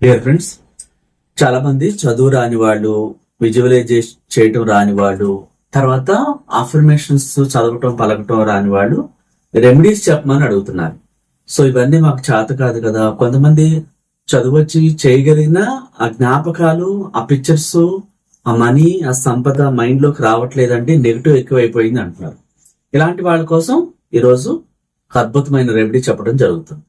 Dear friends, చాలా మంది చదువు రాని వాళ్ళు, విజువలైజేషన్ చేయటం రాని వాళ్ళు, తర్వాత అఫర్మేషన్స్ చదవటం పలకటం రాని వాళ్ళు రెమెడీస్ చెప్పమని అడుగుతున్నారు. సో ఇవన్నీ మాకు చేత కాదు కదా. కొంతమంది చదువు వచ్చి చేయగలిగిన ఆ జ్ఞాపకాలు, ఆ పిక్చర్స్, ఆ మనీ, ఆ సంపద మైండ్ లోకి రావట్లేదంటే నెగిటివ్ ఎక్కువైపోయింది అంటున్నారు. ఇలాంటి వాళ్ళ కోసం ఈరోజు ఒక అద్భుతమైన రెమెడీ చెప్పడం జరుగుతుంది.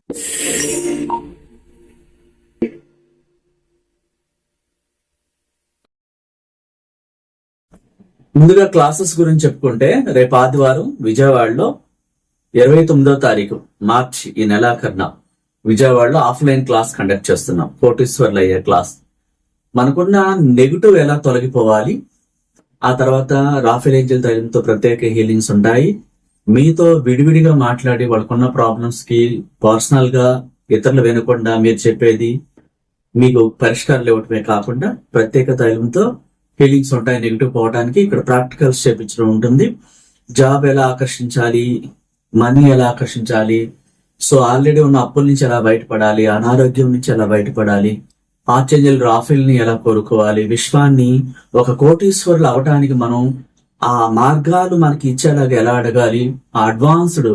ముందుగా క్లాసెస్ గురించి చెప్పుకుంటే, రేపు ఆదివారం విజయవాడలో 29వ తారీఖు మార్చి ఈ నెలాఖరున విజయవాడలో ఆఫ్లైన్ క్లాస్ కండక్ట్ చేస్తున్నాం. కోటీశ్వర్లు అయ్యే క్లాస్. మనకున్న నెగిటివ్ ఎలా తొలగిపోవాలి, ఆ తర్వాత రాఫెల్ ఏంజెల్ తైలంతో ప్రత్యేక హీలింగ్స్ ఉంటాయి. మీతో విడివిడిగా మాట్లాడి వాళ్ళకున్న ప్రాబ్లమ్స్ కి పర్సనల్ గా ఇతరులు వినకుండా మీరు చెప్పేది మీకు పరిష్కారాలు ఇవ్వటమే కాకుండా ప్రత్యేక తైలంతో ఫీలింగ్స్ ఉంటాయి నెగిటివ్ పోవడానికి. ఇక్కడ ప్రాక్టికల్స్ చేపించడం ఉంటుంది. జాబ్ ఎలా ఆకర్షించాలి, మనీ ఎలా ఆకర్షించాలి, సో ఆల్రెడీ ఉన్న అప్పుల నుంచి ఎలా బయటపడాలి, అనారోగ్యం నుంచి ఎలా బయటపడాలి, ఆర్చేంజల్ రాఫెల్ ని ఎలా కోరుకోవాలి, విశ్వాన్ని ఒక కోటీశ్వరులు అవటానికి మనం ఆ మార్గాలు మనకి ఇచ్చేలాగా ఎలా అడగాలి, ఆ అడ్వాన్స్డ్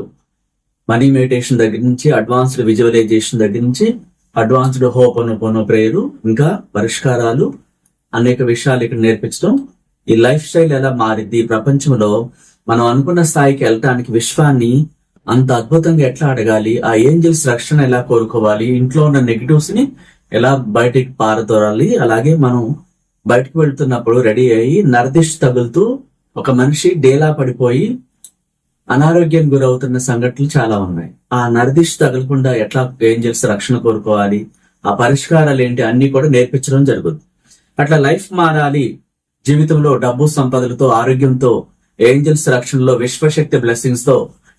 మనీ మెడిటేషన్ దగ్గర నుంచి, అడ్వాన్స్డ్ విజువలైజేషన్ దగ్గర నుంచి, అడ్వాన్స్డ్ హోపనోపోనో ప్రేయరు, ఇంకా పరిష్కారాలు, అనేక విషయాలు ఇక్కడ నేర్పించడం. ఈ లైఫ్ స్టైల్ ఎలా మారింది, ప్రపంచంలో మనం అనుకున్న స్థాయికి వెళ్ళటానికి విశ్వాన్ని అంత అద్భుతంగా ఎట్లా అడగాలి, ఆ ఏంజల్స్ రక్షణ ఎలా కోరుకోవాలి, ఇంట్లో ఉన్న నెగిటివ్స్ ని ఎలా బయటికి పారదోరాలి, అలాగే మనం బయటకు వెళ్తున్నప్పుడు రెడీ అయ్యి నరదిష్టి తగులుతూ ఒక మనిషి డేలా పడిపోయి అనారోగ్యం గురవుతున్న సంఘటనలు చాలా ఉన్నాయి. ఆ నరదిష్టి తగలకుండా ఎట్లా ఏంజల్స్ రక్షణ కోరుకోవాలి, ఆ పరిష్కారాలు ఏంటి అన్ని కూడా నేర్పించడం జరుగుతుంది. అట్లా లైఫ్ మారాలి, జీవితంలో డబ్బు సంపదలతో, ఆరోగ్యంతో, ఏంజల్స్ రక్షణలో, విశ్వశక్తి బ్లెస్సింగ్స్ తో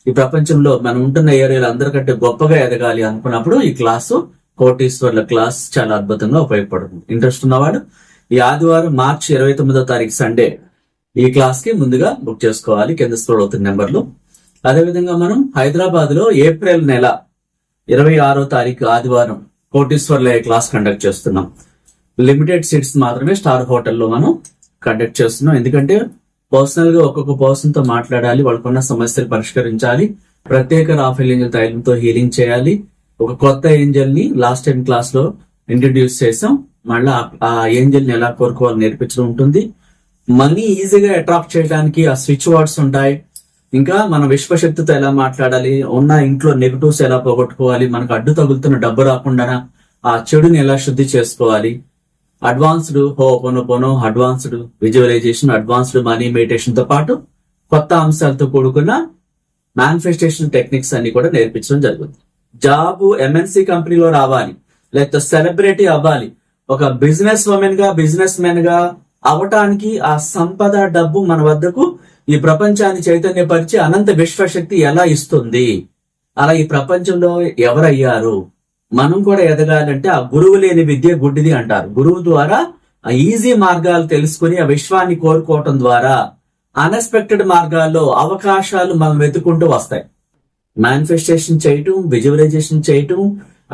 ఈ ప్రపంచంలో మనం ఉంటున్న ఏరియాలో అందరికంటే గొప్పగా ఎదగాలి అనుకున్నప్పుడు ఈ క్లాసు, కోటీశ్వర్ల క్లాస్ చాలా అద్భుతంగా ఉపయోగపడుతుంది. ఇంట్రెస్ట్ ఉన్నవాడు ఈ ఆదివారం మార్చి 29వ తారీఖు సండే ఈ క్లాస్ కి ముందుగా బుక్ చేసుకోవాలి, కింద స్క్రోల్ అవుతున్న నెంబర్లు. అదేవిధంగా మనం హైదరాబాద్ లో ఏప్రిల్ నెల 26వ తారీఖు ఆదివారం కోటీశ్వర్ల క్లాస్ కండక్ట్ చేస్తున్నాం. లిమిటెడ్ సీట్స్ మాత్రమే స్టార్ హోటల్లో మనం కండక్ట్ చేస్తున్నాం. ఎందుకంటే పర్సనల్ గా ఒక్కొక్క పర్సన్ తో మాట్లాడాలి, వాళ్ళకున్న సమస్యలు పరిష్కరించాలి, ప్రత్యేక రాఫెల్ ఏంజల్ తైలంతో హీలింగ్ చేయాలి. ఒక కొత్త ఏంజల్ ని లాస్ట్ టైం క్లాస్ లో ఇంట్రడ్యూస్ చేసాం. మళ్ళీ ఆ ఏంజల్ ని ఎలా కోరుకోవాలని నేర్పించడం ఉంటుంది. మనీ ఈజీగా అట్రాక్ట్ చేయడానికి ఆ స్విచ్ వర్డ్స్ ఉంటాయి. ఇంకా మన విశ్వశక్తితో ఎలా మాట్లాడాలి, ఉన్న ఇంట్లో నెగిటివ్స్ ఎలా పోగొట్టుకోవాలి, మనకు అడ్డు తగులుతున్న డబ్బు రాకుండా ఆ చెడుని ఎలా శుద్ధి చేసుకోవాలి, advanced ho'oponopono, advanced visualisation, advanced money meditation తో పాటు కొత్త అంశాలతో కూడుకున్న మేనిఫెస్టేషన్ టెక్నిక్స్ అన్ని కూడా నేర్పించడం జరుగుతుంది. జాబ్ ఎంఎన్సీ కంపెనీలో రావాలి, లేకపోతే సెలబ్రిటీ అవ్వాలి, ఒక బిజినెస్ ఉమెన్ గా, బిజినెస్ మెన్ గా అవటానికి ఆ సంపద, డబ్బు మన వద్దకు ఈ ప్రపంచాన్ని చైతన్యపరిచి అనంత విశ్వశక్తి ఎలా ఇస్తుంది, అలా ఈ ప్రపంచంలో ఎవరయ్యారు, మనం కూడా ఎదగాలంటే ఆ గురువు లేని విద్య గుడ్డిది అంటారు. గురువు ద్వారా ఆ ఈజీ మార్గాలు తెలుసుకుని ఆ విశ్వాన్ని కోరుకోవటం ద్వారా అన్ఎక్స్పెక్టెడ్ మార్గాల్లో అవకాశాలు మనం వెతుకుంటూ వస్తాయి. మేనిఫెస్టేషన్ చేయటం, విజువలైజేషన్ చేయటం,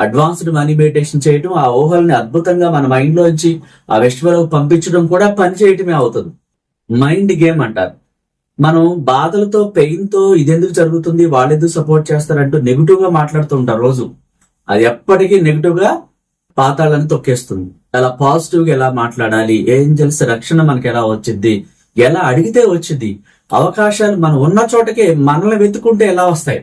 అడ్వాన్స్డ్ మనీ మెడిటేషన్ చేయటం, ఆ ఊహల్ని అద్భుతంగా మన మైండ్ లోంచి ఆ విశ్వంలోకి పంపించడం కూడా పని చేయటమే అవుతుంది. మైండ్ గేమ్ అంటారు. మనం బాధలతో, పెయిన్ తో ఇదెందుకు జరుగుతుంది, వాళ్ళెందుకు సపోర్ట్ చేస్తారంటూ నెగిటివ్ గా మాట్లాడుతూ ఉంటారు రోజు. అది ఎప్పటికీ నెగిటివ్ గా పాతాళాన్ని తొక్కేస్తుంది. అలా పాజిటివ్ గా ఎలా మాట్లాడాలి, ఏంజల్స్ రక్షణ మనకి ఎలా వచ్చింది, ఎలా అడిగితే వచ్చింది, అవకాశాలు మనం ఉన్న చోటకే మనల్ని వెతుకుంటే ఎలా వస్తాయి,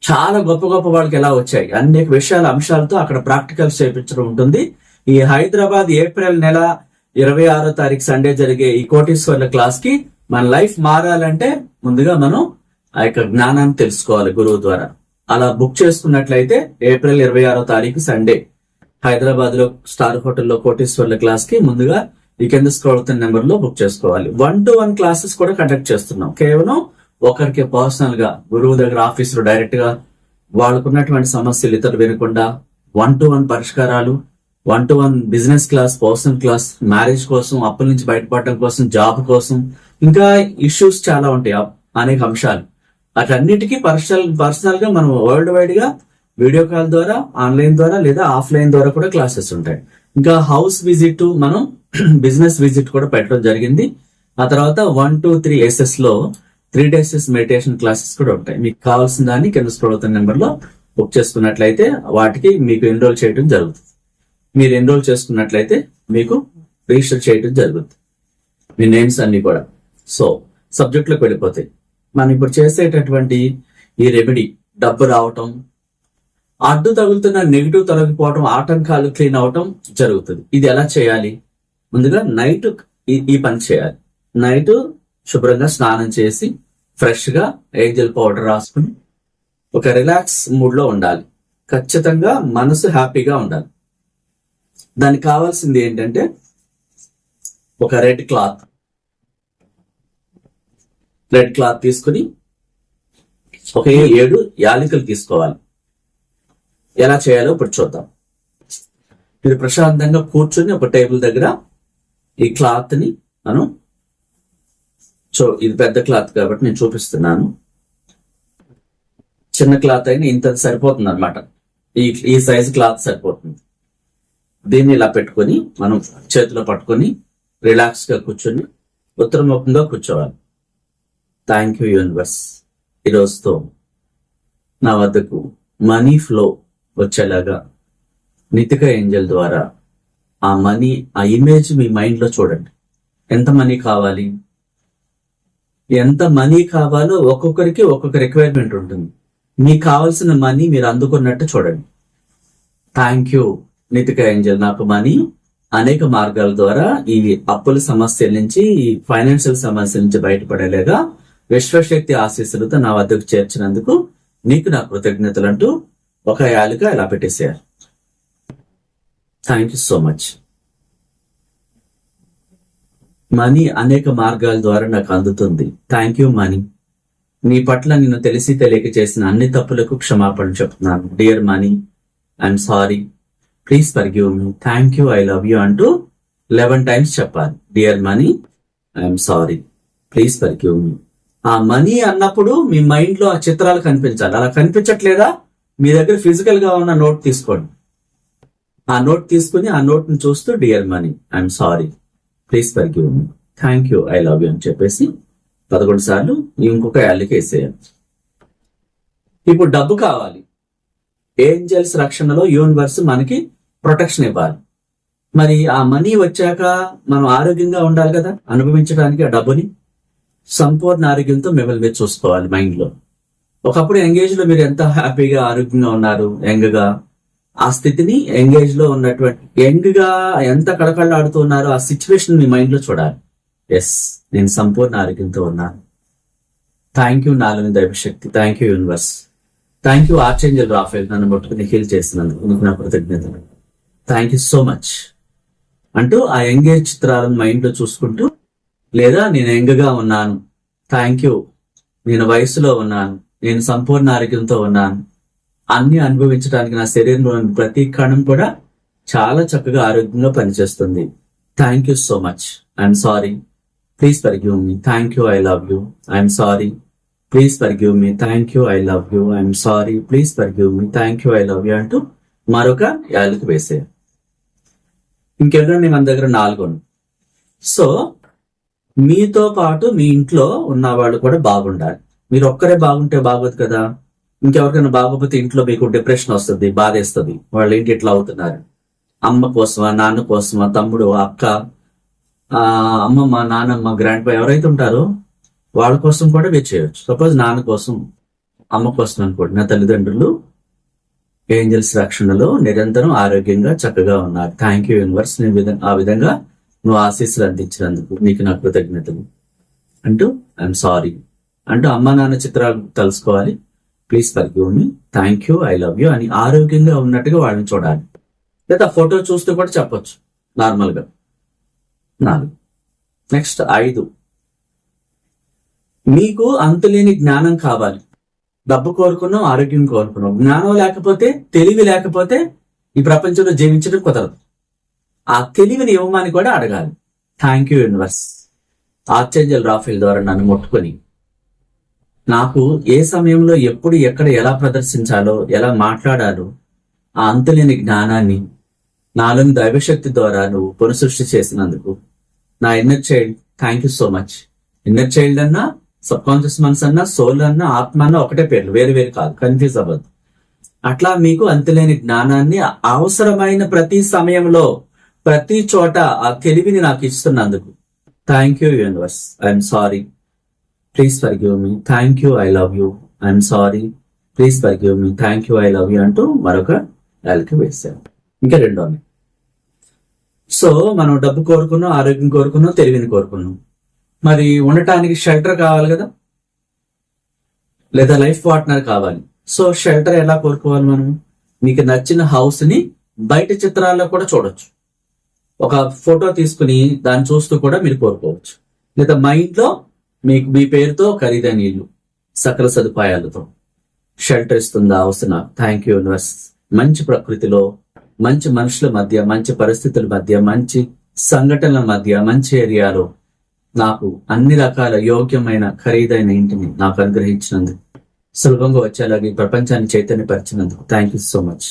చాలా గొప్ప గొప్ప వాళ్ళకి ఎలా వచ్చాయి, అనేక విషయాల అంశాలతో అక్కడ ప్రాక్టికల్స్ చేయించడం ఉంటుంది. ఈ హైదరాబాద్ ఏప్రిల్ నెల 26వ తారీఖు సండే జరిగే ఈ కోటీశ్వర్ల క్లాస్ కి మన లైఫ్ మారాలంటే ముందుగా మనం ఆ యొక్క జ్ఞానాన్ని తెలుసుకోవాలి గురువు ద్వారా. అలా బుక్ చేసుకున్నట్లయితే ఏప్రిల్ 26వ తారీఖు సండే హైదరాబాద్ లో స్టార్ హోటల్లో కోటీశ్వర్ల క్లాస్ కి ముందుగా ఈ కింద స్క్రోల్ అవుతున్న నెంబర్ లో బుక్ చేసుకోవాలి. 1-to-1 క్లాసెస్ కూడా కండక్ట్ చేస్తున్నాం. కేవలం ఒకరికి పర్సనల్ గా గురువు దగ్గర ఆఫీసులో డైరెక్ట్ గా వాళ్ళకున్నటువంటి సమస్యలు ఇతరులు వినకుండా 1-to-1 పరిష్కారాలు, 1-to-1 business class, personal class, marriage కోసం, అప్పుల నుంచి బయటపడటం కోసం, జాబ్ కోసం, ఇంకా ఇష్యూస్ చాలా ఉంటాయి, అనేక అంశాలు. అటన్నిటికీ పర్సనల్ గా మనం వరల్డ్ వైడ్ గా వీడియో కాల్ ద్వారా, ఆన్లైన్ ద్వారా లేదా ఆఫ్లైన్ ద్వారా కూడా క్లాసెస్ ఉంటాయి. ఇంకా హౌస్ విజిట్, మనం బిజినెస్ విజిట్ కూడా పెట్టడం జరిగింది. ఆ తర్వాత 1, 2, 3 ఎస్ఎస్ లో 3 days మెడిటేషన్ క్లాసెస్ కూడా ఉంటాయి. మీకు కావాల్సిన దాన్ని కింద స్క్రోల్ అవుతున్న నెంబర్ లో బుక్ చేసుకున్నట్లయితే వాటికి మీకు ఎన్రోల్ చేయడం జరుగుతుంది. మీరు ఎన్రోల్ చేసుకున్నట్లయితే మీకు రిజిస్టర్ చేయడం జరుగుతుంది, మీ నేమ్స్ అన్ని కూడా. సో సబ్జెక్ట్ లోకి వెళ్ళిపోతాయి. మనం ఇప్పుడు చేసేటటువంటి ఈ రెమెడీ, డబ్బు రావటం, అడ్డు తగులుతున్న నెగిటివ్ తొలగిపోవటం, ఆటంకాలు క్లీన్ అవటం జరుగుతుంది. ఇది ఎలా చేయాలి? ముందుగా నైట్ ఈ పని చేయాలి. నైట్ శుభ్రంగా స్నానం చేసి ఫ్రెష్ గా ఏంజల్ పౌడర్ రాసుకుని ఒక రిలాక్స్ మూడ్ లో ఉండాలి. ఖచ్చితంగా మనసు హ్యాపీగా ఉండాలి. దానికి కావాల్సింది ఏంటంటే ఒక రెడ్ క్లాత్ తీసుకుని ఒక 7 యాలకులు తీసుకోవాలి. ఎలా చేయాలో ఇప్పుడు చూద్దాం. మీరు ప్రశాంతంగా కూర్చొని ఒక టేబుల్ దగ్గర ఈ క్లాత్ ని మనం ఇది పెద్ద క్లాత్ కాబట్టి నేను చూపిస్తున్నాను. చిన్న క్లాత్ అయినా ఇంత సరిపోతుంది అనమాట. ఈ సైజ్ క్లాత్ సరిపోతుంది. దీన్ని ఇలా పెట్టుకొని మనం చేతిలో పట్టుకొని రిలాక్స్ గా కూర్చొని ఉత్తరముఖంగా కూర్చోవాలి. థ్యాంక్ యూ యూనివర్స్, ఈరోజుతో నా వద్దకు మనీ ఫ్లో వచ్చేలాగా నితిక ఏంజల్ ద్వారా ఆ మనీ, ఆ ఇమేజ్ మీ మైండ్ లో చూడండి. ఎంత మనీ కావాలి, ఎంత మనీ కావాలో ఒక్కొక్కరికి ఒక్కొక్క రిక్వైర్మెంట్ ఉంటుంది. మీకు కావాల్సిన మనీ మీరు అందుకున్నట్టు చూడండి. థ్యాంక్ యూ నితిక ఏంజల్, నాకు మనీ అనేక మార్గాల ద్వారా ఈ అప్పుల సమస్యల నుంచి, ఈ ఫైనాన్షియల్ సమస్యల నుంచి బయటపడేలాగా విశ్వశక్తి ఆశీస్సులతో నా వద్దకు చేర్చినందుకు నీకు నా కృతజ్ఞతలు అంటూ ఒక యాలుక ఇలా పెట్టేసేయాలి. Thank you so much. Money అనేక మార్గాల ద్వారా నాకు అందుతుంది. Thank you money. నీ పట్ల నేను తెలిసి తెలియక చేసిన అన్ని తప్పులకు క్షమాపణ చెప్తున్నాను. Dear money, I'm sorry, please forgive me, thank you, I love you అంటూ 11 times చెప్పాలి. Dear money, I'm sorry, please forgive మీ. ఆ మనీ అన్నప్పుడు మీ మైండ్ లో ఆ చిత్రాలు కనిపించాలి. అలా కనిపించట్లేదా? మీ దగ్గర ఫిజికల్ గా ఉన్న నోట్ తీసుకోండి. ఆ నోట్ తీసుకుని ఆ నోట్ ని చూస్తూ dear money, I'm sorry, please forgive me, thank you, I love you అని చెప్పేసి 11 సార్లు ఇంకొక యాలకి వేసేయాలి. ఇప్పుడు డబ్బు కావాలి. ఏంజల్స్ రక్షణలో యూనివర్స్ మనకి ప్రొటెక్షన్ ఇవ్వాలి. మరి ఆ మనీ వచ్చాక మనం ఆరోగ్యంగా ఉండాలి కదా, అనుభవించడానికి ఆ డబ్బుని. సంపూర్ణ ఆరోగ్యంతో మిమ్మల్ని మీరు చూసుకోవాలి మైండ్ లో. ఒకప్పుడు ఎంగేజ్ లో మీరు ఎంత హ్యాపీగా ఆరోగ్యంగా ఉన్నారు, యంగ్ గా, ఆ స్థితిని ఎంగేజ్ లో ఉన్నటువంటి యంగ్ గా ఎంత కళకళలాడుతూ ఉన్నారో ఆ సిచ్యువేషన్ మీ మైండ్ లో చూడాలి. ఎస్, నేను సంపూర్ణ ఆరోగ్యంతో ఉన్నాను. థ్యాంక్ యూ నాలుగు దైవశక్తి, thank you universe, thank you archangel Raphael, నన్ను ముట్టుకుని హీల్ చేసినందుకు నీకు నా కృతజ్ఞతలు. థ్యాంక్ యూ సో మచ్ అంటూ ఆ ఎంగేజ్ చిత్రాలను మైండ్ లో చూసుకుంటూ, లేదా నేను యంగ్ గా ఉన్నాను, థ్యాంక్ యూ, నేను వయసులో ఉన్నాను, నేను సంపూర్ణ ఆరోగ్యంతో ఉన్నాను, అన్ని అనుభవించడానికి నా శరీరంలోని ప్రతి కణం కూడా చాలా చక్కగా ఆరోగ్యంగా పనిచేస్తుంది. Thank you so much, I'm sorry, please forgive me, thank you, I love you, I'm sorry, please forgive me, thank you, I love you, I'm sorry, please forgive me, thank you, I love you అంటూ మరొక యాలకు వేసేయాలి. ఇంకెవరైనా మన దగ్గర 4 ఉన్నాయి. So మీతో పాటు మీ ఇంట్లో ఉన్న వాళ్ళు కూడా బాగుండాలి. మీరు ఒక్కరే బాగుంటే బాగోదు కదా. ఇంకెవరికైనా బాగోకపోతే ఇంట్లో మీకు డిప్రెషన్ వస్తుంది, బాధేస్తుంది. వాళ్ళు ఏంటి ఇట్లా అవుతున్నారు, అమ్మ కోసమా, నాన్న కోసమా, తమ్ముడు, అక్క, అమ్మమ్మ, నాన్నమ్మ, గ్రాండ్ పా ఎవరైతే ఉంటారో వాళ్ళ కోసం కూడా మీరు చేయొచ్చు. సపోజ్ నాన్న కోసం, అమ్మ కోసం అనుకోండి. నా తల్లిదండ్రులు ఏంజల్స్ రక్షణలో నిరంతరం ఆరోగ్యంగా చక్కగా ఉన్నారు. థ్యాంక్ యూ యూనివర్స్, నేను ఆ విధంగా నువ్వు ఆశీస్సులు అందించినందుకు నీకు నా కృతజ్ఞతలు అంటూ ఐఎమ్ సారీ అంటూ అమ్మ నాన్న చిత్రాలు తెలుసుకోవాలి. Please forgive me, thank you, I love you అని ఆరోగ్యంగా ఉన్నట్టుగా వాళ్ళని చూడాలి. లేదా ఫోటో చూస్తూ కూడా చెప్పొచ్చు నార్మల్ గా. 4. నెక్స్ట్ 5. మీకు అంతులేని జ్ఞానం కావాలి. డబ్బు కోరుకున్నాం, ఆరోగ్యం కోరుకున్నాం. జ్ఞానం లేకపోతే, తెలివి లేకపోతే ఈ ప్రపంచంలో జీవించడం కుదరదు. ఆ తెలివిని ఇవ్వమని కూడా అడగాలి. థ్యాంక్ యూ యూనివర్స్, ఆర్చేంజల్ రాఫెల్ ద్వారా నన్ను ముట్టుకొని నాకు ఏ సమయంలో ఎప్పుడు ఎక్కడ ఎలా ప్రదర్శించాలో ఎలా మాట్లాడాలో ఆ అంతులేని జ్ఞానాన్ని నాలోని దైవశక్తి ద్వారా నువ్వు పునఃసృష్టి చేసినందుకు నా inner child thank you so much. Inner child అన్నా, సబ్ కాన్షియస్ మనస్ అన్నా, సోల్ అన్నా, ఆత్మ అన్నా ఒకటే పేర్లు, వేరు వేరు కాదు, కన్ఫ్యూజ్ అవ్వద్దు. అట్లా మీకు అంతులేని జ్ఞానాన్ని అవసరమైన ప్రతి సమయంలో ప్రతి చోట ఆ తెలివిని నాకు ఇస్తున్నందుకు thank you universe. I'm sorry, please forgive me, thank you, I love you, I'm sorry, please forgive me, thank you, I love you అంటూ మరొక ఎల్కి వేసాం. ఇంకా రెండో. సో మనం డబ్బు కోరుకున్నాం, ఆరోగ్యం కోరుకున్నాం, తెలివిని కోరుకున్నాం. మరి ఉండటానికి షెల్టర్ కావాలి కదా, లేదా లైఫ్ పార్ట్నర్ కావాలి. సో షెల్టర్ ఎలా కోరుకోవాలి మనం? మీకు నచ్చిన హౌస్ ని బయట చిత్రాల్లో కూడా చూడొచ్చు. ఒక ఫోటో తీసుకుని దాన్ని చూస్తూ కూడా మీరు కోరుకోవచ్చు. లేదా మైండ్ లో మీకు మీ పేరుతో ఖరీదైన ఇల్లు, సకల సదుపాయాలతో షెల్టర్ ఇస్తుందా హౌస్ నాకు. Thank you universe. మంచి ప్రకృతిలో, మంచి మనుషుల మధ్య, మంచి పరిస్థితుల మధ్య, మంచి సంఘటనల మధ్య, మంచి ఏరియాలో నాకు అన్ని రకాల యోగ్యమైన ఖరీదైన ఇంటిని నాకు అనుగ్రహించినందుకు, సులభంగా వచ్చేలాగే ప్రపంచాన్ని చైతన్యపరిచినందుకు thank you so much.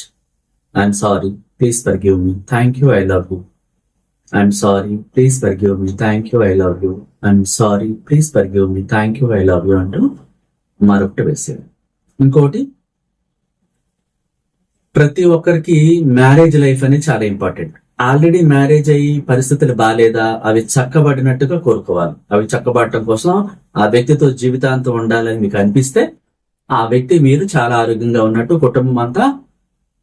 I'm sorry, please forgive me, thank you, I love you. I'm sorry, please forgive me, thank you, I love you. I'm sorry, please forgive me, thank you, I love you అంటూ మరొకటి వేసేది. ఇంకోటి, ప్రతి ఒక్కరికి marriage life అనేది చాలా important. Already marriage అయ్యి పరిస్థితులు బాగాలేదా, అవి చక్కబడినట్టుగా కోరుకోవాలి. అవి చక్కబడటం కోసం ఆ వ్యక్తితో జీవితాంతం ఉండాలని మీకు అనిపిస్తే ఆ వ్యక్తి మీరు చాలా ఆరోగ్యంగా ఉన్నట్టు, కుటుంబం అంతా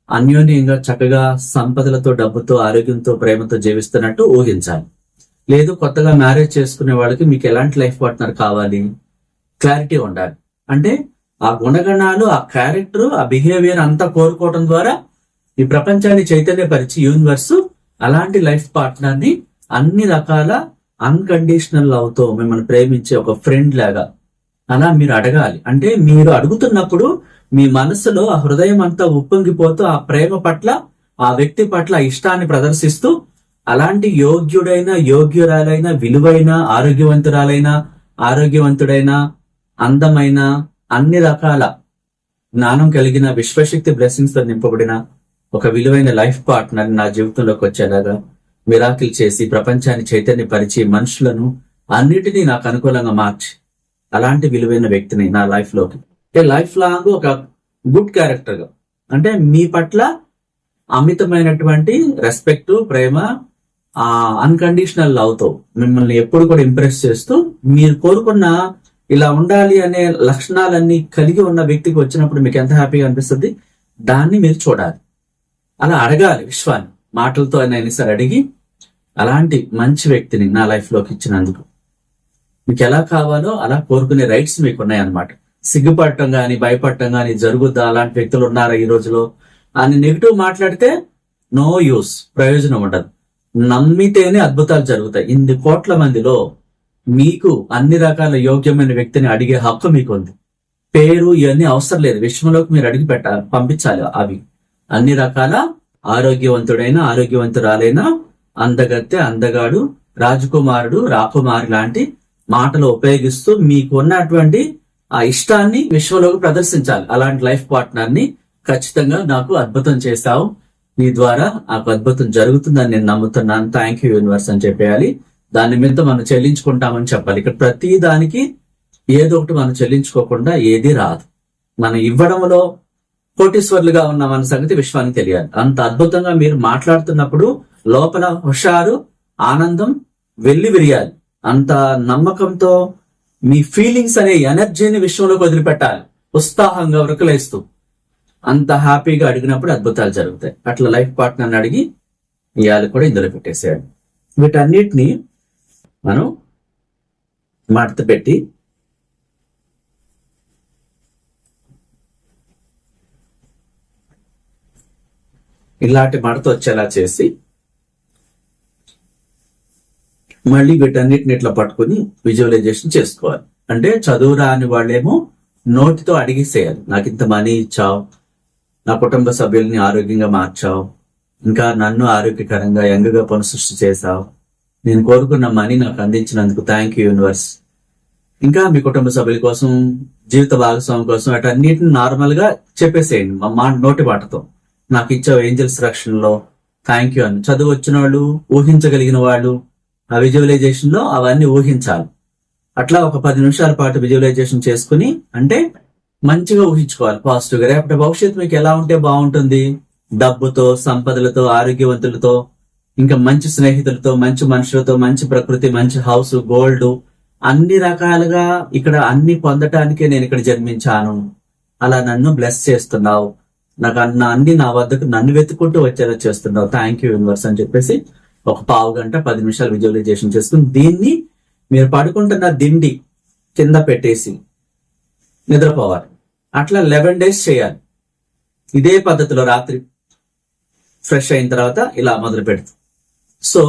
అన్యోన్యంగా చక్కగా సంపదలతో, డబ్బుతో, ఆరోగ్యంతో, ప్రేమతో జీవిస్తున్నట్టు ఊహించాలి. లేదు కొత్తగా మ్యారేజ్ చేసుకునే వాళ్ళకి మీకు ఎలాంటి లైఫ్ పార్ట్నర్ కావాలి, క్లారిటీ ఉండాలి. అంటే ఆ గుణగణాలు, ఆ క్యారెక్టర్, ఆ బిహేవియర్ అంతా కోరుకోవడం ద్వారా ఈ ప్రపంచాన్ని చైతన్యపరిచి యూనివర్స్ అలాంటి లైఫ్ పార్ట్నర్ ని అన్ని రకాల అన్కండిషనల్ లవ్ తో మిమ్మల్ని ప్రేమించే ఒక ఫ్రెండ్ లాగా అలా మీరు అడగాలి. అంటే మీరు అడుగుతున్నప్పుడు మీ మనసులో ఆ హృదయం అంతా ఉప్పొంగిపోతూ ఆ ప్రేమ పట్ల, ఆ వ్యక్తి పట్ల ఇష్టాన్ని ప్రదర్శిస్తూ అలాంటి యోగ్యుడైన, యోగ్యురాలైన, విలువైన, ఆరోగ్యవంతుడైన, అందమైన, అన్ని రకాల జ్ఞానం కలిగిన, విశ్వశక్తి బ్లెస్సింగ్స్ తో నింపబడిన ఒక విలువైన లైఫ్ పార్ట్నర్ నా జీవితంలోకి వచ్చేలాగా మిరాకిల్ చేసి ప్రపంచాన్ని చైతన్యపరిచి మనుషులను అన్నిటినీ నాకు అనుకూలంగా మార్చి అలాంటి విలువైన వ్యక్తిని నా లైఫ్ లోకి లైఫ్ లాంగ్ ఒక గుడ్ క్యారెక్టర్ గా, అంటే మీ పట్ల అమితమైనటువంటి రెస్పెక్ట్, ప్రేమ, అన్కండిషనల్ లవ్ తో మిమ్మల్ని ఎప్పుడు కూడా ఇంప్రెస్ చేస్తూ మీరు కోరుకున్న ఇలా ఉండాలి అనే లక్షణాలన్నీ కలిగి ఉన్న వ్యక్తికి వచ్చినప్పుడు మీకు ఎంత హ్యాపీగా అనిపిస్తుంది. దాన్ని మీరు చూడాలి, అలా అడగాలి. విశ్వాన్ని మాటలతో అయినా సరే అడిగి అలాంటి మంచి వ్యక్తిని నా లైఫ్ లోకి ఇచ్చినందుకు మీకు ఎలా కావాలో అలా కోరుకునే రైట్స్ మీకు ఉన్నాయన్నమాట. సిగ్గుపడటం గాని, భయపడటం గాని, జరుగుద్దా, అలాంటి వ్యక్తులు ఉన్నారా ఈ రోజులో అని నెగిటివ్ మాట్లాడితే నో యూస్, ప్రయోజనం ఉండదు. నమ్మితేనే అద్భుతాలు జరుగుతాయి. ఇన్ని కోట్ల మందిలో మీకు అన్ని రకాల యోగ్యమైన వ్యక్తిని అడిగే హక్కు మీకు ఉంది. పేరు ఇవన్నీ అవసరం లేదు, విశ్వంలోకి మీరు అడిగి పంపించాలి. అవి అన్ని రకాల ఆరోగ్యవంతురాలైన, అందగత్తె, అందగాడు, రాజకుమారుడు, రాకుమారి లాంటి మాటలు ఉపయోగిస్తూ మీకు ఉన్నటువంటి ఆ ఇష్టాన్ని విశ్వంలోకి ప్రదర్శించాలి. అలాంటి లైఫ్ పార్ట్నర్ ని ఖచ్చితంగా నాకు అద్భుతం చేస్తావు, నీ ద్వారా నాకు అద్భుతం జరుగుతుందని నేను నమ్ముతున్నాను, థ్యాంక్ యూ యూనివర్స్ అని చెప్పేయాలి. దాని మీద మనం చెల్లించుకుంటామని చెప్పాలి. ఇక్కడ ప్రతి దానికి ఏదో ఒకటి మనం చెల్లించుకోకుండా ఏది రాదు. మనం ఇవ్వడంలో కోటీశ్వర్లుగా ఉన్న మన సంగతి విశ్వానికి తెలియాలి. అంత అద్భుతంగా మీరు మాట్లాడుతున్నప్పుడు లోపల హుషారు, ఆనందం వెళ్లి విరియాలి. అంత నమ్మకంతో మీ ఫీలింగ్స్ అనే ఎనర్జీని విశ్వంలోకి వదిలిపెట్టాలి, ఉత్సాహంగా ఉరకలేస్తూ. అంత హ్యాపీగా అడిగినప్పుడు అద్భుతాలు జరుగుతాయి. అట్లా లైఫ్ పార్ట్నర్ని అడిగి ఇవాళ కూడా ఇందులో పెట్టేసేయాలి. వీటన్నిటిని మనం మడత పెట్టి ఇలాంటి మడత వచ్చేలా చేసి మళ్ళీ వీటన్నిటిని ఇట్లా పట్టుకుని విజువలైజేషన్ చేసుకోవాలి. అంటే చదువు రాని వాళ్ళేమో నోటితో అడిగేసేయాలి, నాకు ఇంత మనీ ఇచ్చావు, నా కుటుంబ సభ్యుల్ని ఆరోగ్యంగా మార్చావు, ఇంకా నన్ను ఆరోగ్యకరంగా యంగ్గా పునఃసృష్టి చేశావు, నేను కోరుకున్న మనీ నాకు అందించినందుకు థ్యాంక్ యూ యూనివర్స్. ఇంకా మీ కుటుంబ సభ్యుల కోసం, జీవిత భాగస్వామి కోసం అటన్నిటిని నార్మల్ గా చెప్పేసేయండి మా నోటి మాటతో. నాకు ఇచ్చావు ఏంజల్స్ రక్షణలో, థ్యాంక్ యూ అని. చదువు వచ్చిన వాళ్ళు, ఊహించగలిగిన వాళ్ళు ఆ విజువలైజేషన్ లో అవన్నీ ఊహించాలి. అట్లా ఒక 10 నిమిషాల పాటు విజువలైజేషన్ చేసుకుని, అంటే మంచిగా ఊహించుకోవాలి పాజిటివ్ గా. రేపటి భవిష్యత్తు మీకు ఎలా ఉంటే బాగుంటుంది? డబ్బుతో, సంపదలతో, ఆరోగ్యవంతులతో, ఇంకా మంచి స్నేహితులతో, మంచి మనుషులతో, మంచి ప్రకృతి, మంచి హౌస్, గోల్డ్, అన్ని రకాలుగా ఇక్కడ అన్ని పొందటానికే నేను ఇక్కడ జన్మించాను. అలా నన్ను బ్లెస్ చేస్తున్నావు, నాకు అన్ని నా వద్దకు నన్ను వెతుకుంటూ వచ్చేలా చేస్తున్నావు, థ్యాంక్ యూ యూనివర్స్ అని చెప్పేసి ఒక పావు గంట 10 నిమిషాలు విజువలైజేషన్ చేసుకుని దీన్ని మీరు పడుకుంటున్న దిండి కింద పెట్టేసి నిద్రపోవాలి. అట్లా 11 days చేయాలి. ఇదే పద్ధతిలో రాత్రి ఫ్రెష్ అయిన తర్వాత ఇలా మొదలు పెడుతుంది. సో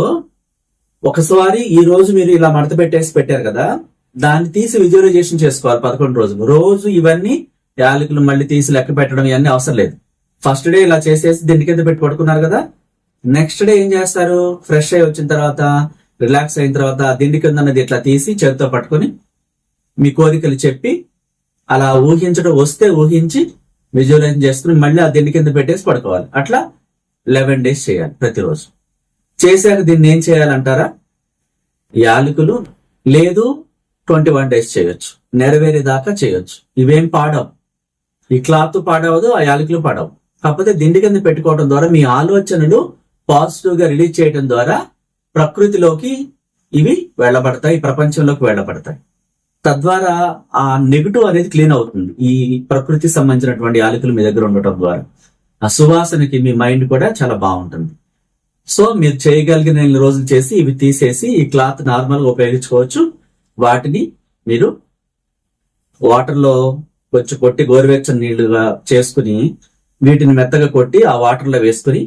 ఒకసారి ఈ రోజు మీరు ఇలా మడత పెట్టారు కదా, దాన్ని తీసి విజువలైజేషన్ చేసుకోవాలి 11 రోజులు. రోజు ఇవన్నీ యాలకులు మళ్ళీ తీసి లెక్క పెట్టడం ఇవన్నీ అవసరం లేదు. ఫస్ట్ డే ఇలా చేసేసి దిండి కింద పెట్టి పడుకున్నారు కదా, నెక్స్ట్ డే ఏం చేస్తారు? ఫ్రెష్ అయి వచ్చిన తర్వాత, రిలాక్స్ అయిన తర్వాత దిండి కింద అనేది ఇట్లా తీసి చేతితో పట్టుకొని మీ కోరికలు చెప్పి అలా ఊహించడం వస్తే ఊహించి విజువలైజ్ చేసుకుని మళ్ళీ ఆ దిండి కింద పెట్టేసి పడుకోవాలి. అట్లా 11 days చేయాలి ప్రతిరోజు. చేశాక దీన్ని ఏం చేయాలంటారా? యాలకులు లేదు 21 days చేయొచ్చు, నెరవేరేదాకా చేయొచ్చు. ఇవేం పాడవు, ఈ క్లాత్ పాడవదు, ఆ యాలకులు పాడవు. కాకపోతే దిండి కింద పెట్టుకోవడం ద్వారా మీ ఆలోచనలు పాజిటివ్ గా రిలీజ్ చేయడం ద్వారా ప్రకృతిలోకి ఇవి వెళ్ళబడతాయి, ప్రపంచంలోకి వెళ్ళబడతాయి. తద్వారా ఆ నెగిటివ్ అనేది క్లీన్ అవుతుంది. ఈ ప్రకృతి సంబంధించినటువంటి యాలకులు మీ దగ్గర ఉండటం ద్వారా ఆ సువాసనకి మీ మైండ్ కూడా చాలా బాగుంటుంది. సో మీరు చేయగలిగిన 2 రోజులు చేసి ఇవి తీసేసి ఈ క్లాత్ నార్మల్ గా ఉపయోగించుకోవచ్చు. వాటిని మీరు వాటర్ లో కొంచెం కొట్టి గోరువెచ్చని నీళ్లుగా చేసుకుని వీటిని మెత్తగా కొట్టి ఆ వాటర్ లో వేసుకుని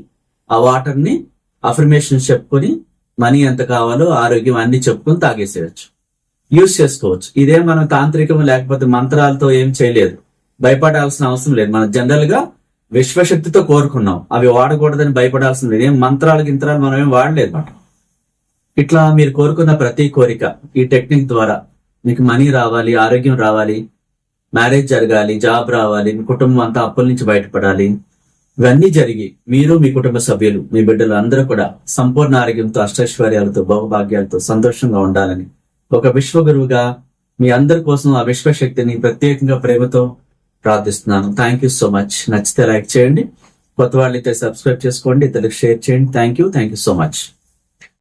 ఆ వాటర్ ని అఫర్మేషన్ చెప్పుకొని మనీ ఎంత కావాలో, ఆరోగ్యం అన్ని చెప్పుకొని తాగేసేయచ్చు, యూజ్ చేసుకోవచ్చు. ఇదే మనం తాంత్రికం లేకపోతే మంత్రాలతో ఏం చేయలేదు, భయపడాల్సిన అవసరం లేదు. మనం జనరల్ గా విశ్వశక్తితో కోరుకున్నాం, అవి వాడకూడదని భయపడాల్సిన లేదు. ఏం మంత్రాలు గింత్రాలు మనం ఏం వాడలేదు మాట. ఇట్లా మీరు కోరుకున్న ప్రతి కోరిక ఈ టెక్నిక్ ద్వారా మీకు మనీ రావాలి, ఆరోగ్యం రావాలి, మ్యారేజ్ జరగాలి, జాబ్ రావాలి, మీ కుటుంబం అంతా అప్పుల నుంచి బయటపడాలి, ఇవన్నీ జరిగి మీరు, మీ కుటుంబ సభ్యులు, మీ బిడ్డలు అందరూ కూడా సంపూర్ణ ఆరోగ్యంతో, అష్టైశ్వర్యాలతో, బహుభాగ్యాలతో సంతోషంగా ఉండాలని ఒక విశ్వగురువుగా మీ అందరి కోసం ఆ విశ్వశక్తిని ప్రత్యేకంగా ప్రేమతో ప్రార్థిస్తున్నాను. Thank you so much. నచ్చితే లైక్ చేయండి, కొత్త వాళ్ళైతే సబ్స్క్రైబ్ చేసుకోండి, ఇతరులకు షేర్ చేయండి. Thank you so much.